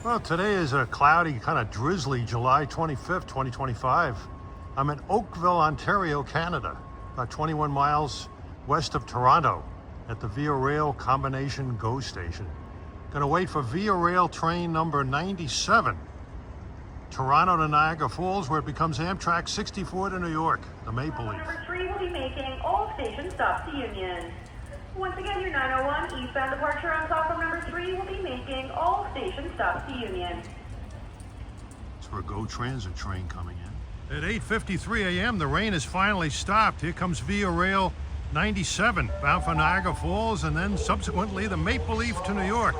Well, today is a cloudy, kind of drizzly July 25th, 2025. I'm in Oakville, Ontario, Canada, about 21 miles west of Toronto at the Via Rail Combination GO station. Gonna wait for Via Rail train number 97, Toronto to Niagara Falls, where it becomes Amtrak 64 to New York, the Maple Leaf. Number 3 will be making all station stops to Union. Once again, your 901 eastbound departure on platform number 3 will be making all station stops to Union. It's for a GO Transit train coming in. At 8:53 a.m., the rain has finally stopped. Here comes Via Rail 97, bound for Niagara Falls, and then subsequently the Maple Leaf to New York.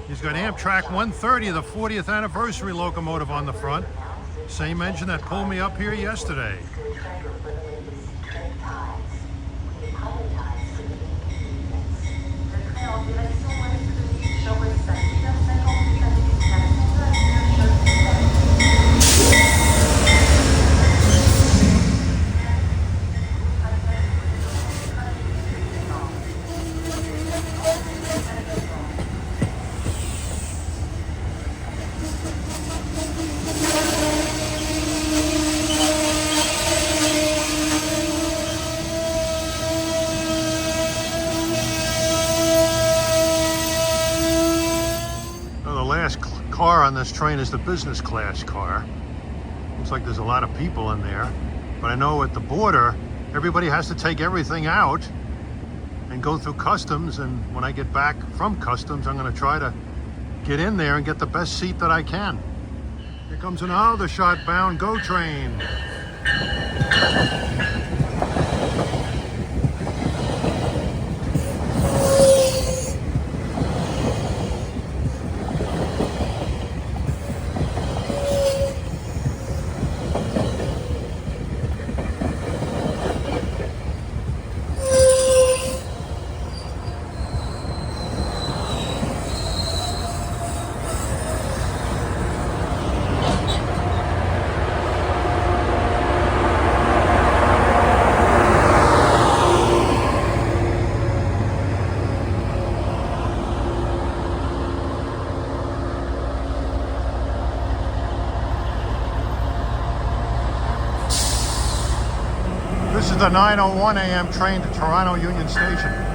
He's got Amtrak 130, the 40th anniversary locomotive on the front. Same engine that pulled me up here yesterday. Car on this train is the business class car. Looks like there's a lot of people in there, but I know at the border everybody has to take everything out and go through customs, and when I get back from customs I'm going to try to get in there and get the best seat that I can. Here comes an Aldershot bound GO train. This is the 9:01 a.m. train to Toronto Union Station.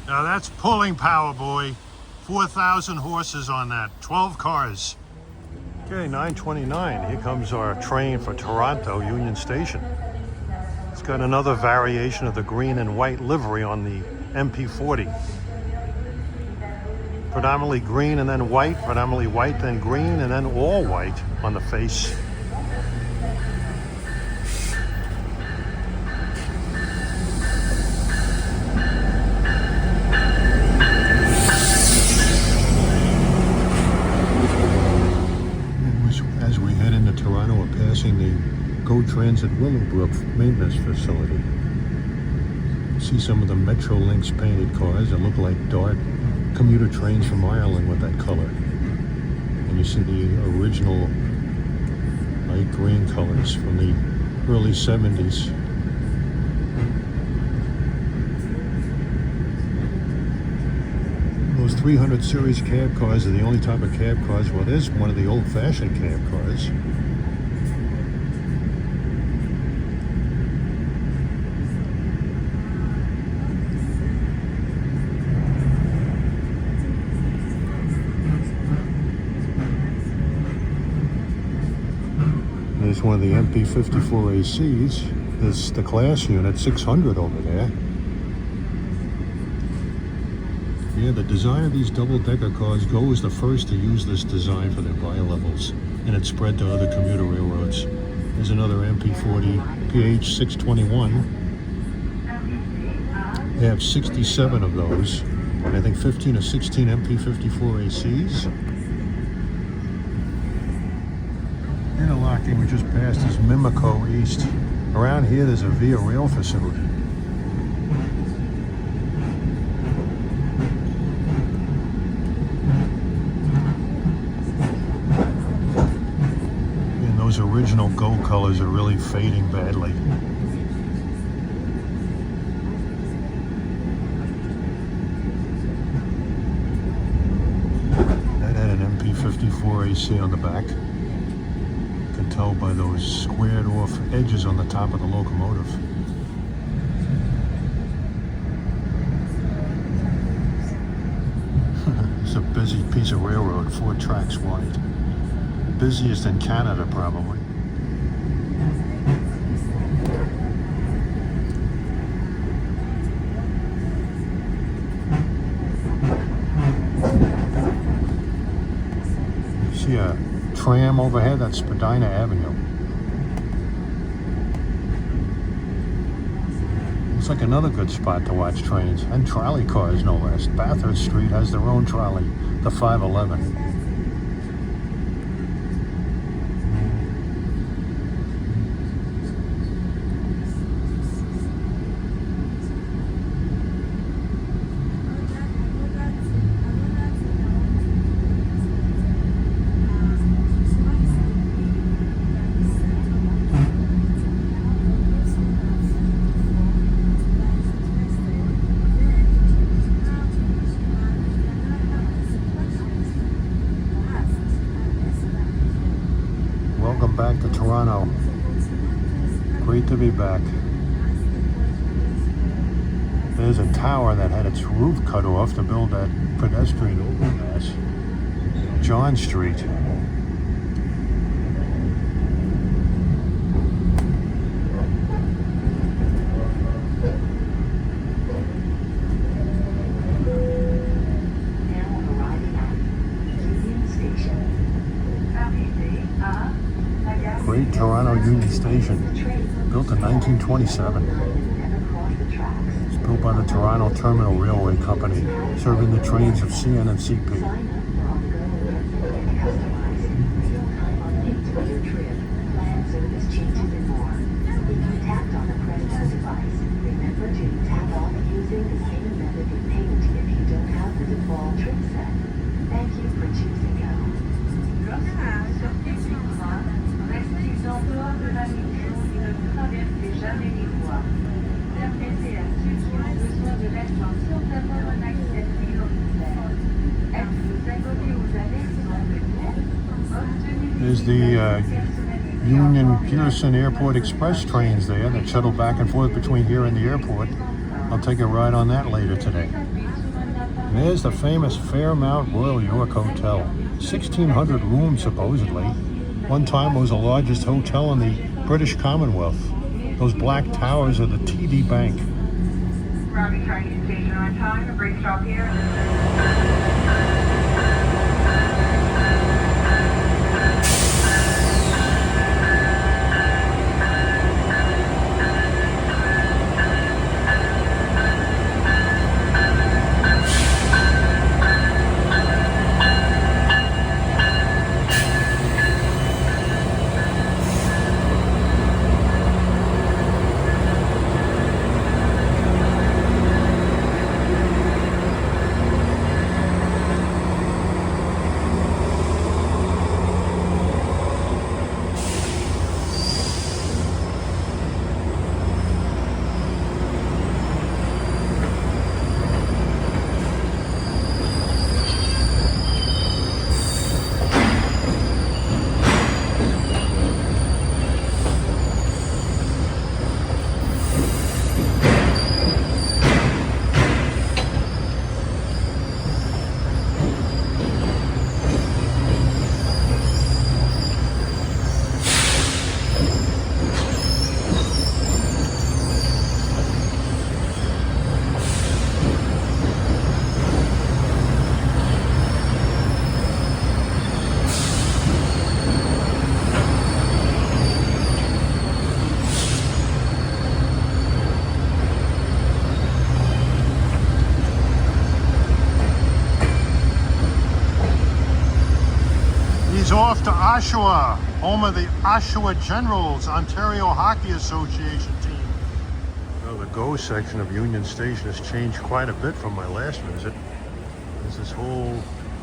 Now that's pulling power, boy. 4,000 horses on that, 12 cars. Okay, 9:29, here comes our train for Toronto Union Station. It's got another variation of the green and white livery on the MP40. Predominantly green and then white, predominantly white then green, and then all white on the face. As we head into Toronto, we're passing the GO Transit Willowbrook maintenance facility. See some of the Metrolinx painted cars that look like dark commuter trains from Ireland with that color. And you see the original light green colors from the early 70s. Those 300 series cab cars are the only type of cab cars. Well, there's one of the old-fashioned cab cars. There's one of the MP54ACs. There's the class unit 600 over there. Yeah, the design of these double-decker cars was the first to use this design for their bi-levels, and it spread to other commuter railroads. There's another MP40 PH621. They have 67 of those, and I think 15 or 16 MP54ACs. Interlocking, we just passed, is Mimico East. Around here, there's a Via Rail facility. And those original gold colors are really fading badly. That had an MP54AC on the back. Tell by those squared off edges on the top of the locomotive. It's a busy piece of railroad, 4 tracks wide. Busiest in Canada, probably. See a tram overhead, that's Spadina Avenue. Looks like another good spot to watch trains, and trolley cars no less. Bathurst Street has their own trolley, the 511. Welcome back to Toronto. Great to be back. There's a tower that had its roof cut off to build that pedestrian overpass. Yonge Street. Great Toronto Union Station, built in 1927. It's built by the Toronto Terminal Railway Company, serving the trains of CN and CP. There's the Union Pearson Airport Express trains there that shuttle back and forth between here and the airport. I'll take a ride on that later today. And there's the famous Fairmount Royal York Hotel. 1,600 rooms supposedly. One time it was the largest hotel in the British Commonwealth. Those black towers are the TD Bank. Arriving Chinese station on time, a break stop here. Oshawa, home of the Oshawa Generals Ontario Hockey Association team. Well, the Go section of Union Station has changed quite a bit from my last visit. There's this whole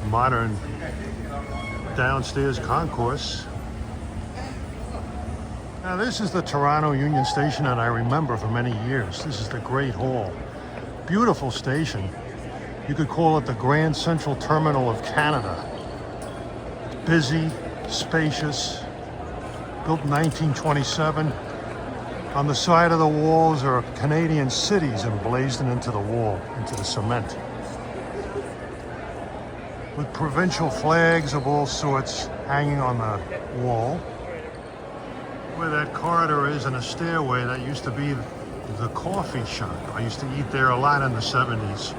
modern downstairs concourse. Now this is the Toronto Union Station that I remember for many years. This is the Great Hall. Beautiful station. You could call it the Grand Central Terminal of Canada. It's busy, spacious, built in 1927. On the side of the walls are Canadian cities emblazoned into the wall, into the cement, with provincial flags of all sorts hanging on the wall. Where that corridor is and a stairway, that used to be the coffee shop. I used to eat there a lot in the 70s.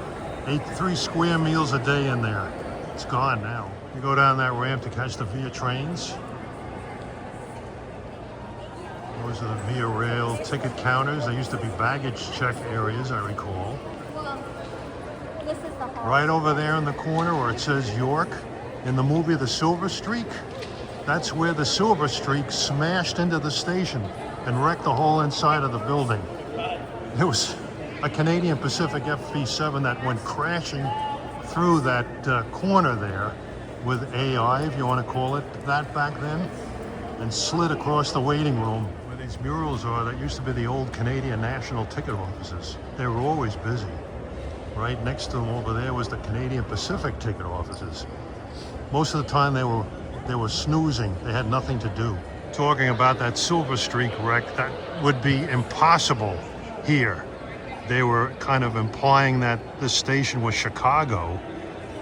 Ate 3 square meals a day in there. It's gone now. You go down that ramp to catch the Via trains. Those are the Via Rail ticket counters. There used to be baggage check areas, I recall. This is the hall. Right over there in the corner where it says York, in the movie The Silver Streak, that's where the Silver Streak smashed into the station and wrecked the whole inside of the building. There was a Canadian Pacific FP7 that went crashing through that corner there with AI, if you want to call it that back then, and slid across the waiting room. Where these murals are, that used to be the old Canadian National ticket offices. They were always busy. Right next to them over there was the Canadian Pacific ticket offices. Most of the time they were snoozing. They had nothing to do. Talking about that Silver Streak wreck, that would be impossible here. They were kind of implying that this station was Chicago,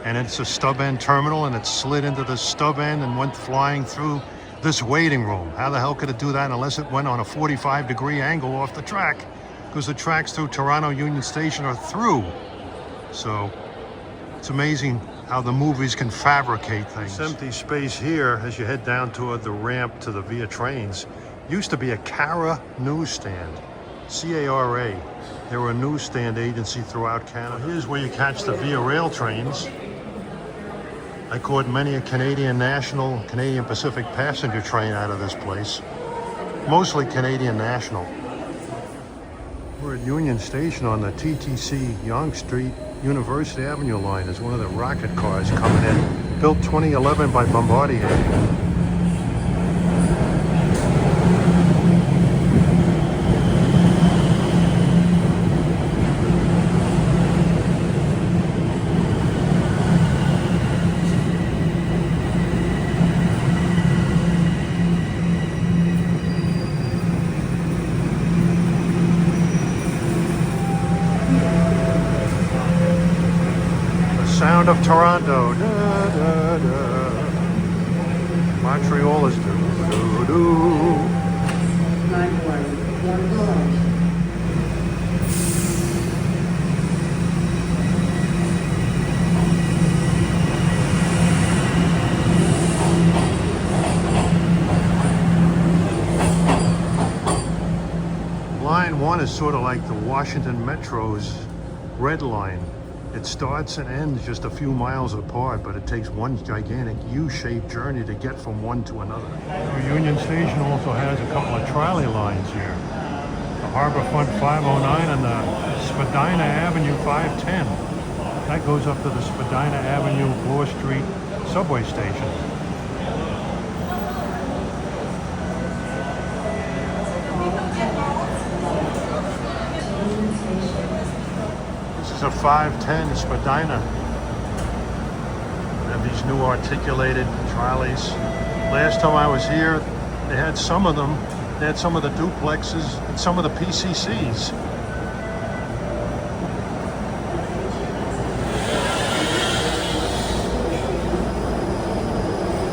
and it's a stub end terminal, and it slid into the stub end and went flying through this waiting room. How the hell could it do that unless it went on a 45-degree angle off the track? Because the tracks through Toronto Union Station are through. So it's amazing how the movies can fabricate things. This empty space here, as you head down toward the ramp to the Via trains, used to be a Cara newsstand. C-A-R-A. They were a newsstand agency throughout Canada. Here's where you catch the Via Rail trains. I caught many a Canadian National, Canadian Pacific passenger train out of this place. Mostly Canadian National. We're at Union Station on the TTC Yonge Street University Avenue line. Is one of the rocket cars coming in. Built 2011 by Bombardier. Sound of Toronto. Da, da, da. Montreal is do, do, do. Line 1 is sort of like the Washington Metro's Red Line. It starts and ends just a few miles apart, but it takes one gigantic U-shaped journey to get from one to another. Union Station also has a couple of trolley lines here. The Harborfront 509 and the Spadina Avenue 510. That goes up to the Spadina Avenue, Bloor Street subway station. It's a 510 Spadina. They have these new articulated trolleys. Last time I was here, they had some of them. They had some of the duplexes and some of the PCCs.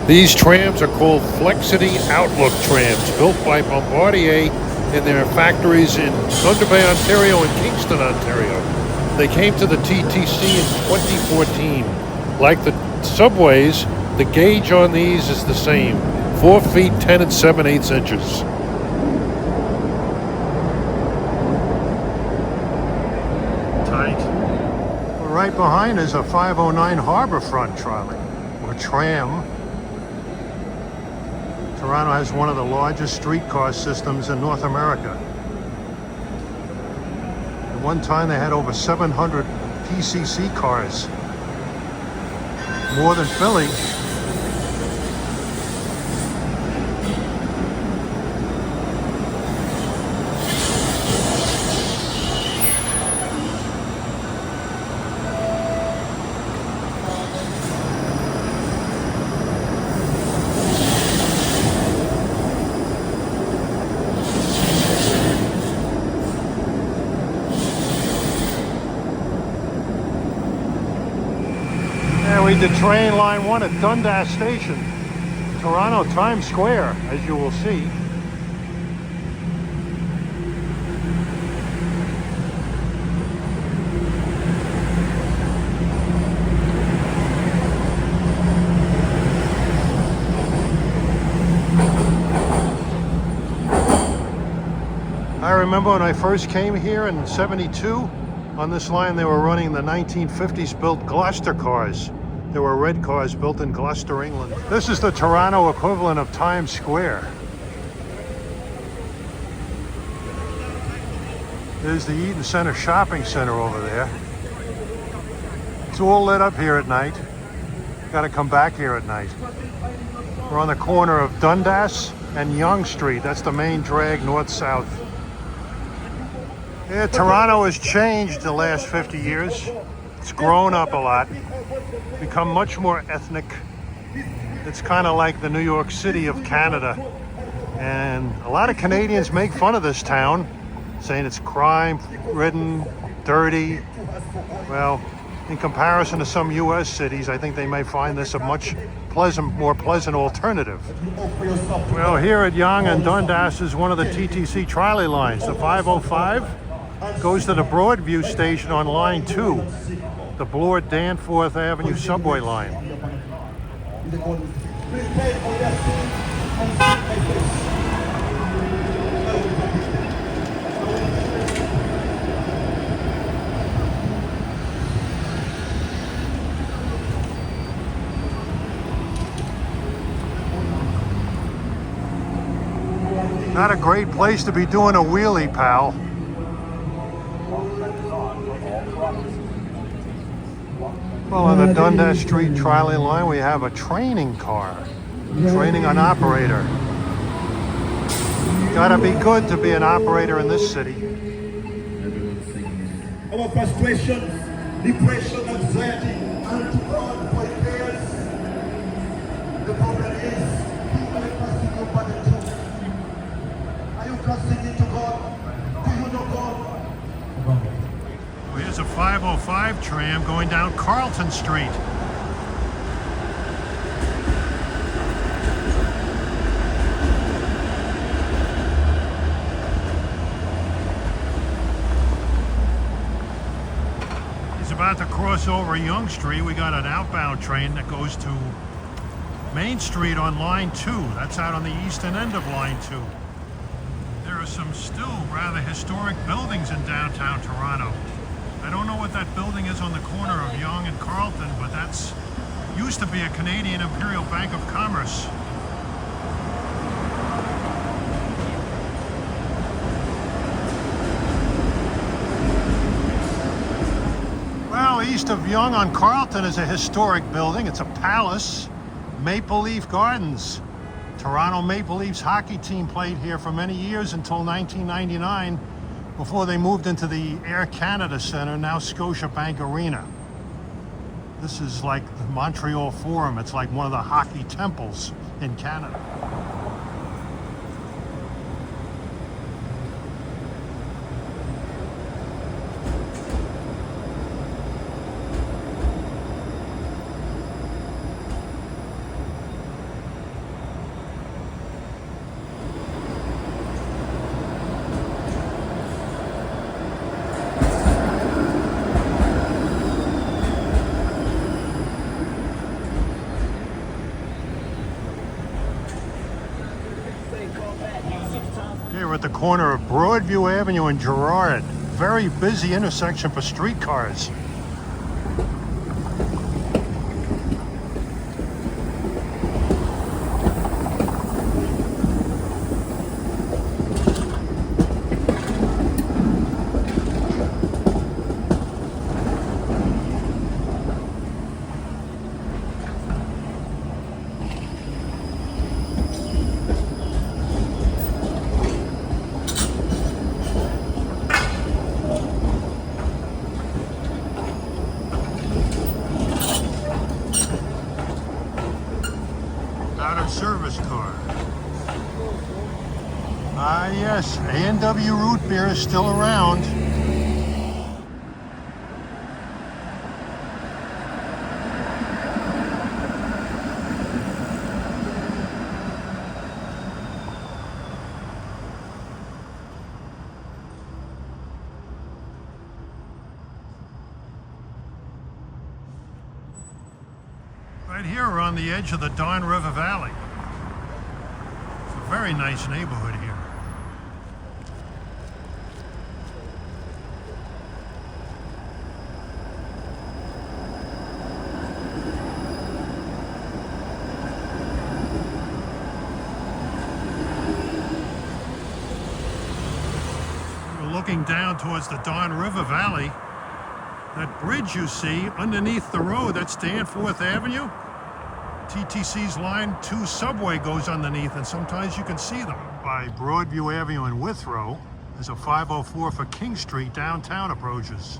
These trams are called Flexity Outlook trams, built by Bombardier in their factories in Thunder Bay, Ontario and Kingston, Ontario. They came to the TTC in 2014. Like the subways, the gauge on these is the same, 4 feet 10 and 7/8 inches. Tight. Well, right behind is a 509 Harborfront trolley, or tram. Toronto has one of the largest streetcar systems in North America. At one time they had over 700 PCC cars, more than Philly. We did train line 1 at Dundas Station, Toronto Times Square, as you will see. I remember when I first came here in '72, on this line they were running the 1950s built Gloucester cars. There were red cars built in Gloucester, England. This is the Toronto equivalent of Times Square. There's the Eaton Center Shopping Center over there. It's all lit up here at night. Got to come back here at night. We're on the corner of Dundas and Yonge Street. That's the main drag north-south. Yeah, Toronto has changed the last 50 years. It's grown up a lot, become much more ethnic. It's kind of like the New York City of Canada. And a lot of Canadians make fun of this town, saying it's crime-ridden, dirty. Well, in comparison to some U.S. cities, I think they may find this a much more pleasant alternative. Well, here at Yonge and Dundas is one of the TTC trolley lines. The 505 goes to the Broadview station on line 2. The Bloor Danforth Avenue subway line. Not a great place to be doing a wheelie, pal. Well, on the Dundas Street trolley line, we have a training car, training an operator. Gotta be good to be an operator in this city. Our frustration, depression, anxiety, and to God for prayers. The problem is, people are casting your burden to. Are you casting it to God? Do you know God? Here's a 505 tram going down Carlton Street. He's about to cross over Yonge Street. We got an outbound train that goes to Main Street on line 2. That's out on the eastern end of line 2. There are some still rather historic buildings in downtown Toronto. I don't know what that building is on the corner of Yonge and Carlton, but that's used to be a Canadian Imperial Bank of Commerce. Well, east of Yonge on Carlton is a historic building. It's a palace, Maple Leaf Gardens. Toronto Maple Leafs hockey team played here for many years until 1999. Before they moved into the Air Canada Centre, now Scotiabank Arena. This is like the Montreal Forum. It's like one of the hockey temples in Canada. We're at the corner of Broadview Avenue and Gerrard. Very busy intersection for streetcars. Ah, yes, A&W root beer is still around. Right here, we're on the edge of the Don River Valley. It's a very nice neighborhood here. We're looking down towards the Don River Valley. That bridge you see underneath the road, that's Danforth Avenue. TTC's Line 2 subway goes underneath, and sometimes you can see them. By Broadview Avenue in Withrow, there's a 504 for King Street downtown approaches.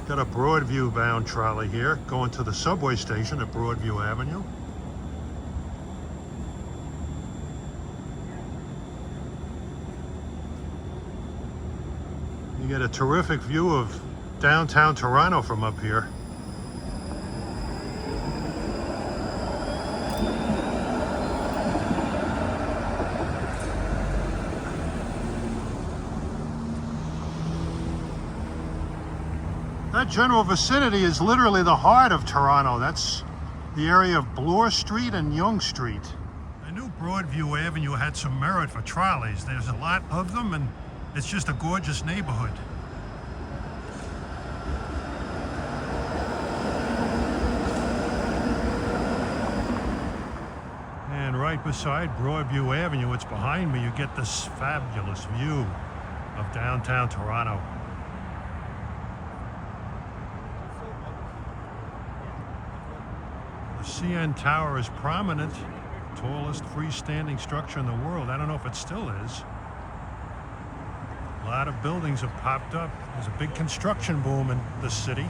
Got a Broadview bound trolley here going to the subway station at Broadview Avenue. You get a terrific view of downtown Toronto from up here. That general vicinity is literally the heart of Toronto. That's the area of Bloor Street and Yonge Street. I knew Broadview Avenue had some merit for trolleys. There's a lot of them, and it's just a gorgeous neighborhood. And right beside Broadview Avenue, it's behind me, you get this fabulous view of downtown Toronto. CN Tower is prominent, tallest freestanding structure in the world. I don't know if it still is. A lot of buildings have popped up. There's a big construction boom in this city.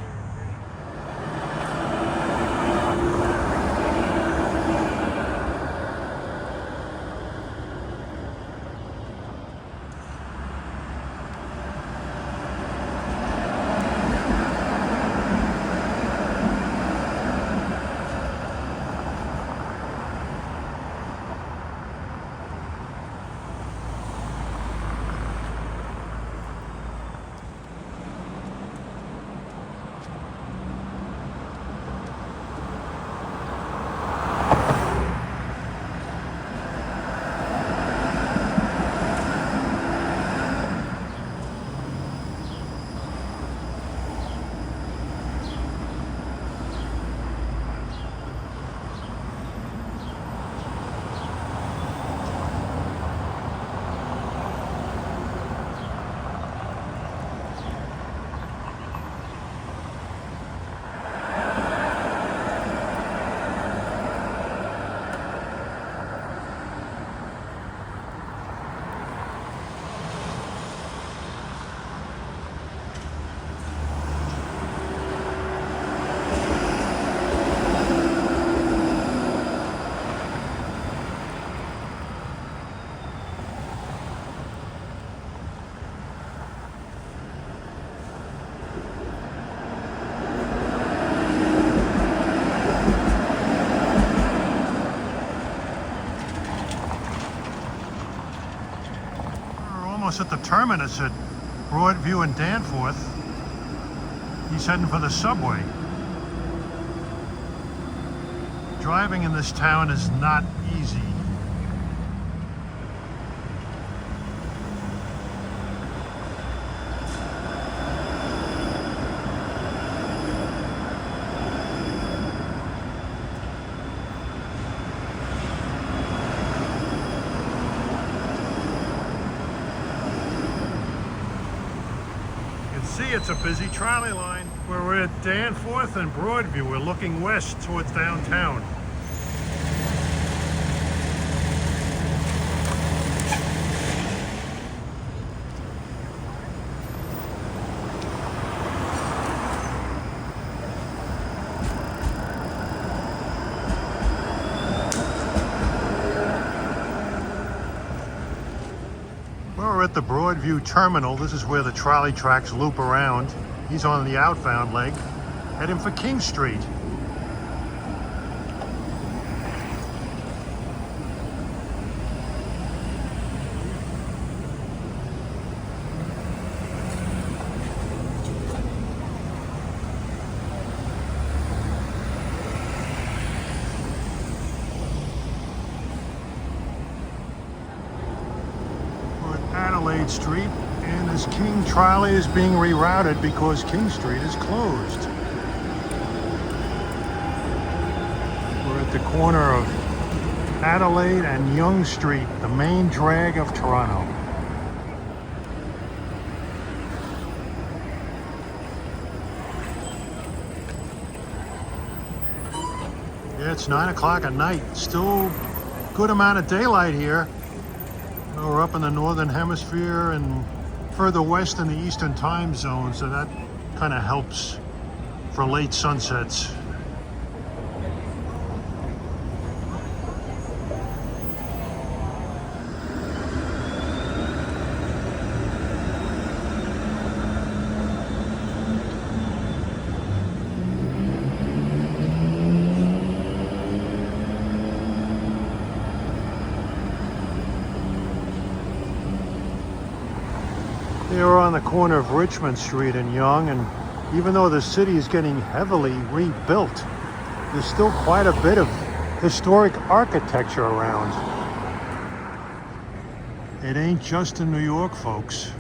Almost at the terminus at Broadview and Danforth. He's heading for the subway. Driving in this town is not easy. See, it's a busy trolley line. We're at Danforth and Broadview. We're looking west towards downtown. the Broadview terminal. This is where the trolley tracks loop around. He's on the outbound leg, heading for King Street. Adelaide Street, and this King trolley is being rerouted because King Street is closed. We're at the corner of Adelaide and Yonge Street, the main drag of Toronto. Yeah, it's 9 o'clock at night. Still good amount of daylight here. We're up in the northern hemisphere and further west in the eastern time zone, so that kind of helps for late sunsets. We're on the corner of Richmond Street and Yonge, and even though the city is getting heavily rebuilt, there's still quite a bit of historic architecture around. It ain't just in New York, folks.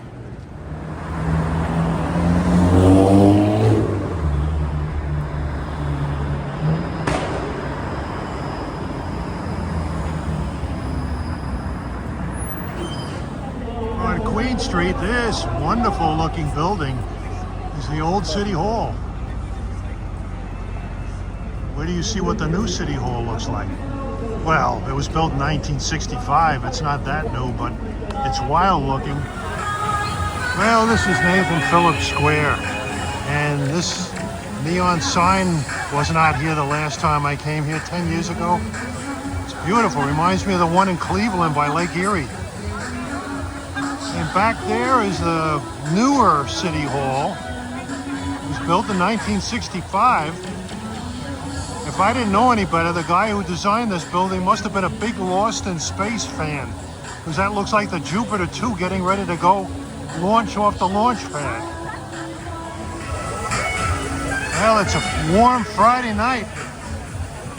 Queen Street, this wonderful looking building is the old City Hall. Where do you see what the new City Hall looks like? Well, it was built in 1965. It's not that new, but it's wild looking. Well, this is Nathan Phillips Square, and this neon sign was not here the last time I came here 10 years ago. It's beautiful. Reminds me of the one in Cleveland by Lake Erie. And back there is the newer City Hall. It was built in 1965. If I didn't know any better, the guy who designed this building must have been a big Lost in Space fan, because that looks like the Jupiter 2 getting ready to go launch off the launch pad. Well, it's a warm Friday night.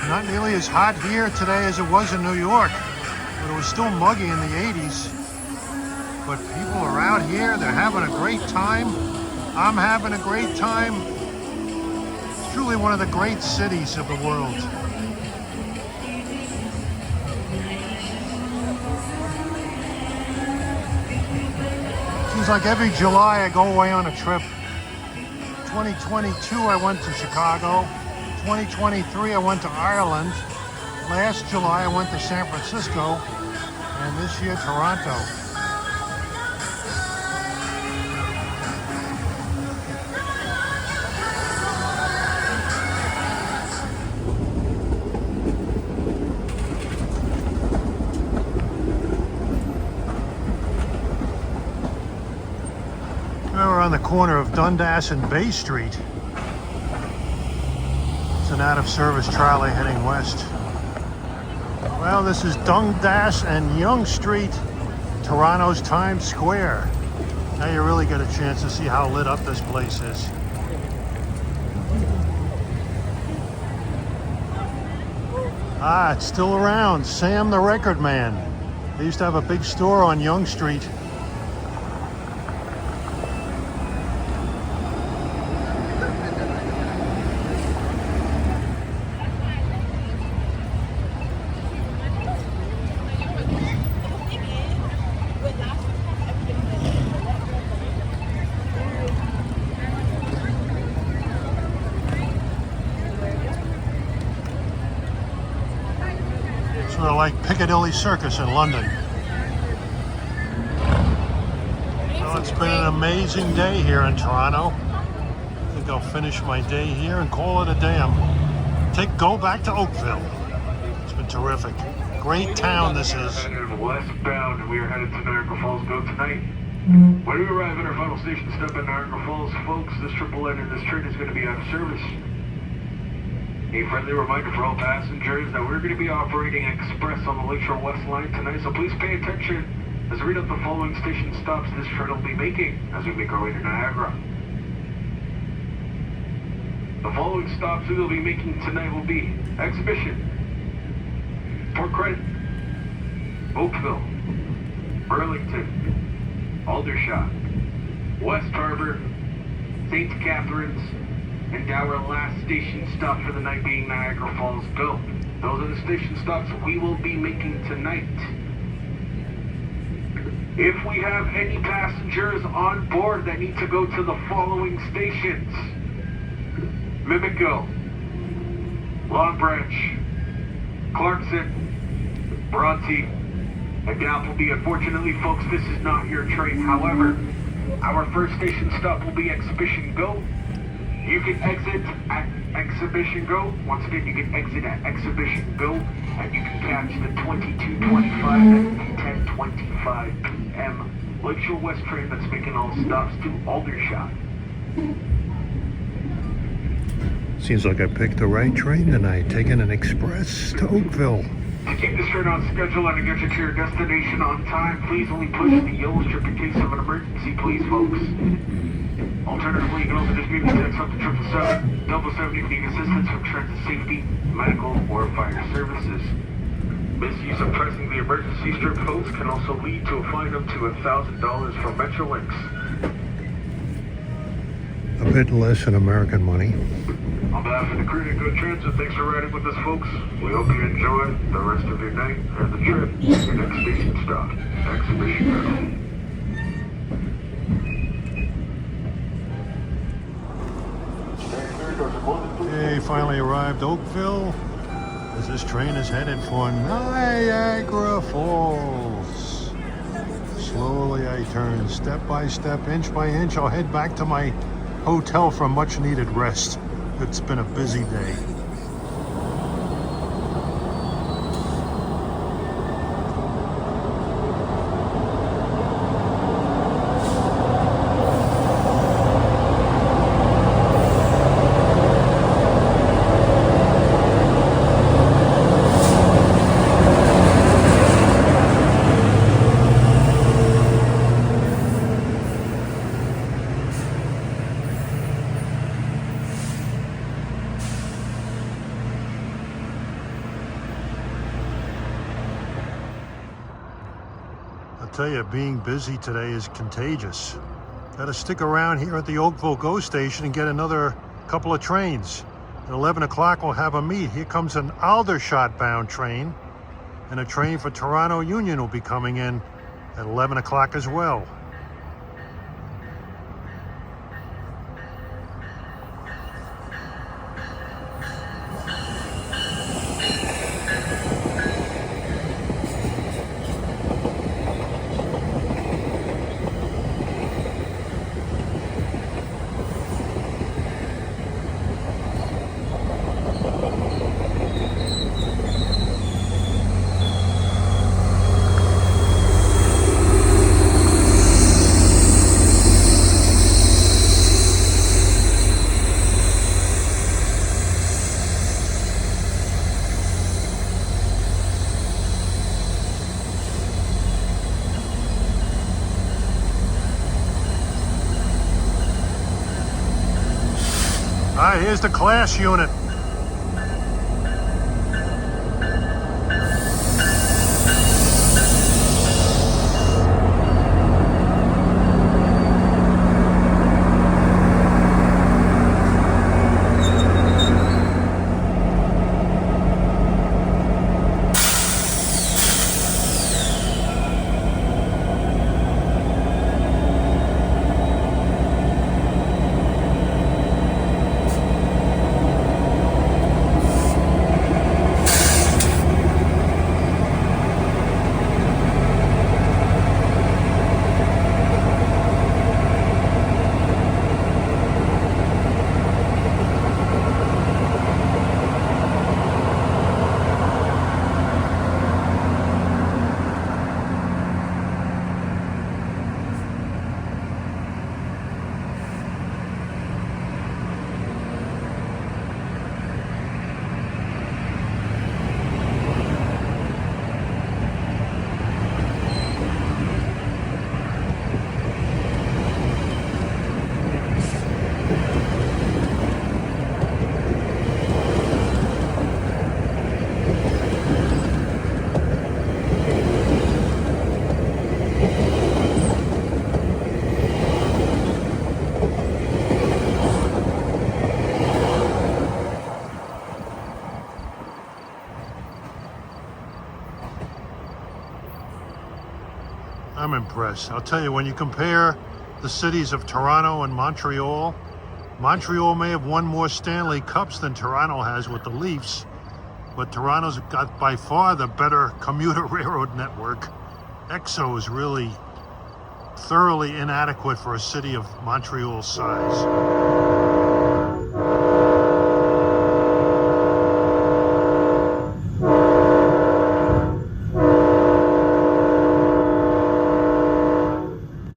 Not nearly as hot here today as it was in New York, but it was still muggy in the 80s. But people are out here, they're having a great time. I'm having a great time. It's truly one of the great cities of the world. Seems like every July I go away on a trip. 2022 I went to Chicago. 2023 I went to Ireland. Last July I went to San Francisco. And this year Toronto. We're on the corner of Dundas and Bay Street. It's an out-of-service trolley heading west. Well, this is Dundas and Yonge Street, Toronto's Times Square. Now you really get a chance to see how lit up this place is. Ah, it's still around. Sam the Record Man. They used to have a big store on Yonge Street. Sort of like Piccadilly Circus in London. Well, it's been an amazing day here in Toronto. I think I'll finish my day here and call it a day. Go back to Oakville. It's been terrific. Great town this is. Westbound, we are headed to Niagara Falls. Go tonight. When we arrive at our final station stop in Niagara Falls, folks, this triple line in this train is going to be out of service. A friendly reminder for all passengers that we're going to be operating express on the Lakeshore West line tonight, so please pay attention as we read up the following station stops this train will be making as we make our way to Niagara. The following stops we will be making tonight will be Exhibition, Port Credit, Oakville, Burlington, Aldershot, West Harbor, St. Catharines, and our last station stop for the night being Niagara Falls Go. Those are the station stops we will be making tonight. If we have any passengers on board that need to go to the following stations: Mimico, Long Branch, Clarkson, Bronte, and Appleby. Unfortunately, folks, this is not your train. However, our first station stop will be Exhibition Go. You can exit at Exhibition Go. Once again, you can exit at Exhibition Go, and you can catch the 22:25 and 10:25 p.m. Lakeshore West train that's making all stops to Aldershot. Seems like I picked the right train tonight, taking an express to Oakville. To keep this train on schedule and to get you to your destination on time, please only push the yellow strip in case of an emergency, please, folks. Alternatively, you can also just maybe text up to 777 if you need assistance from transit safety, medical, or fire services. Misuse of pressing the emergency strip, folks, can also lead to a fine up to $1,000 from Metrolinx. A bit less in American money. On behalf of the crew and Good Transit, thanks for riding with us, folks. We hope you enjoy the rest of your night and the trip. Your next station stop, Exhibition Go. Okay, finally arrived Oakville, as this train is headed for Niagara Falls. Slowly I turn, step by step, inch by inch. I'll head back to my hotel for much needed rest. It's been a busy day. I tell you, being busy today is contagious. Got to stick around here at the Oakville GO station and get another couple of trains. At 11 o'clock, we'll have a meet. Here comes an Aldershot-bound train, and a train for Toronto Union will be coming in at 11 o'clock as well. All right, here's the class unit. I'm impressed. I'll tell you, when you compare the cities of Toronto and Montreal, Montreal may have won more Stanley Cups than Toronto has with the Leafs, but Toronto's got by far the better commuter railroad network. EXO is really thoroughly inadequate for a city of Montreal's size.